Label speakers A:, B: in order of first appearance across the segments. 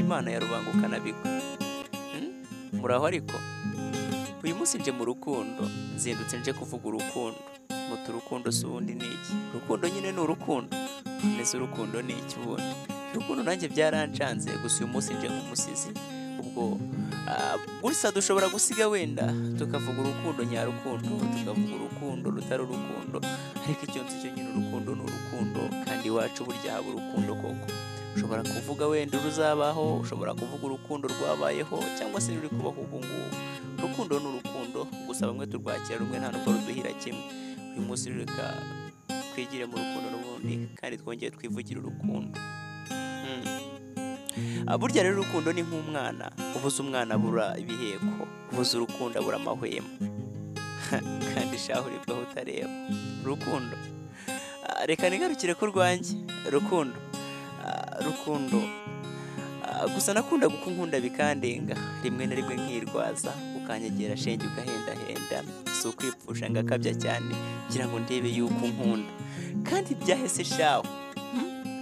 A: Imana ya rubangukana bigwa. Muraho ariko uyu munsi nje mu rukundo, nzindutse nje kuvuga urukundo. Mutu urukundo si ubundi ni iki? Urukundo nyine ni urukundo. Nese urukundo ni iki ubundi? Urukundo nanjye byarancanze, gusa uyu munsi nje nk'umusizi. Ubwo gusa dushobora gusiga wenda tukavuga urukundo nyarukundo, tukavuga urukundo rutari urukundo, ariko icyo nzi cyo nyine urukundo ni urukundo, kandi iwacu burya haba urukundo koko. Ushobora kuvuga wenda uruzabaho, ushobora kuvuga urukundo rwabayeho cyangwa se ruri kubaho ubu ngubu. Urukundo ni urukundo, gusa bamwe turwakira rumwe nta nubwo ruduhira kimwe. Uyu munsi reka twigire mu rukundo n'ubundi, kandi twongere twivugire urukundo. Burya rero urukundo ni nk'umwana, ubuze umwana abura ibiheko, ubuze urukundo abura amahwemo. Kandi shaho uribwaho utareba urukundo. Reka nigarukire ku rwanjye rukundo. Rukundo gusa nakunda gukunkunda bikandenga, rimwe na rimwe nkirwaza, ukanyegera shenge ugahendahenda, si ukwipfusha ngakabya cyane kugira ngo ndebe yuko unkunda, kandi byahese shaho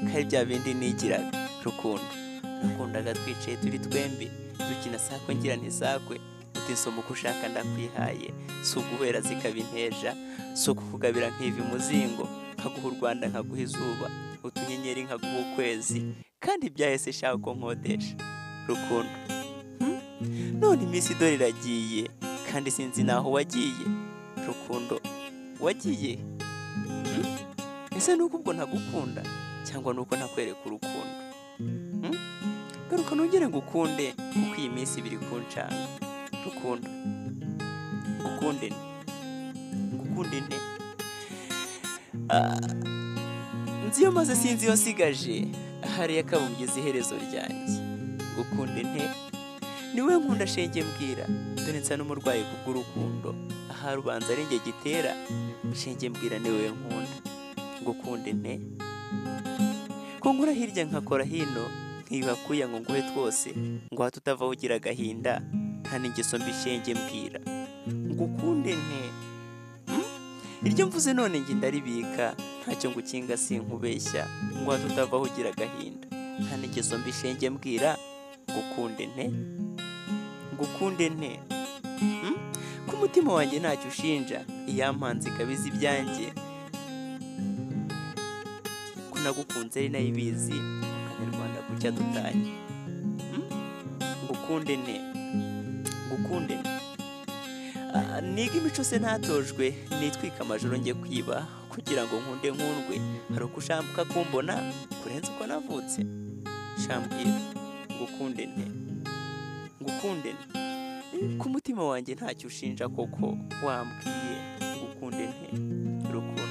A: kari bya bindi nigiraga. Rukundo nakundaga twicaye turi twembi dukina sakwe ngira ntisakwe, utinsoma uko ushaka ndakwihaye, si uguhera zikaba inteja, si ukukugabira nk'ivi muzingo, nkaguha u Rwanda nkaguha izuba, utunyenyeri nkaguha ukwezi, kandi byahese shaho ko nkodesha. Rukundo none iminsi dore iragiye, kandi sinzi naho wagiye. Rukundo wagiye? Ese nuko ubwo ntagukunda cyangwa nuko ntakwereka urukundo? Garuka nongere ngukunde, kuko iyi minsi biri kuncanga. Rukundo ngukunde nte? Nzi iyo maze sinzi iyo nsigaje, hariya kabumbyiza iherezo ryanjye. Ngukunde nte? Niwe nkunda shenge mbwira, dore nsa n'umurwayi kubw'urukundo, ahari ubanza ari njye gitera, shenge mbwira niwe nkunda. Ngukunde nte? Ko nkora hirya nkakora hino, nkibakuya ngo nguhe twose, ngo hato utavaho ugira agahinda, nta n'ingeso mbi shenge mbwira. Ngukunde nte? Iryo mvuze none njye ndaribika, ntacyo ngukinga sinkubeshya, ngo hato utavaho ugira agahinda, nta n'ingeso mbi shenge mbwira. Ngukunde nte? Ngukunde nte? Ko umutima wanjye ntacyo ushinja, iyampanze ikabiza ibyanjye, ko nagukunze ari nayo ibizi, Abanyarwanda kucya dutanye. Ngukunde nte? Ngukunde nte? Niga imico se ntatojwe, nitwika amajoro njye kwiba, kugira ngo nkunde nkundwe, hari uko ushaka kumbona kurenza uko navutse. Shambwira ngukunde nte? Ngukunde nte? Ku mutima wanjye ntacyo ushinja koko, wambwiye. Ngukunde nte? Rukundo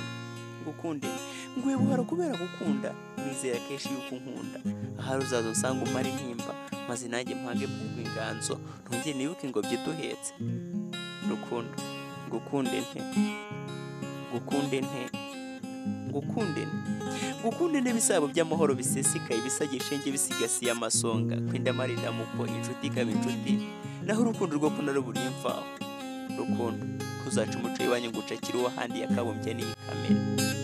A: ngukunde nte? Nguye buhara kubera gukunda, nizera kenshi yuko unkunda, ahari uzaza usanga umara intimba, maze nanjye mpange mpamvu inganzo, ntongere nibuke ingobyi duhetse. Rukundo ngukunde nte? Ngukunde nte? Ngukunde nte? Ngukunde nte bisabo by'amahoro bisesikaye, bisagisha nge bisigasiye amasonga, kwinda marinda muko inshuti ikaba inshuti, naho urukundo rwo kunara buri imvaho. Rukundo tuzaca umuco w'iwanyu ngucakira uwahandi yakabumbye n'iyi kamera.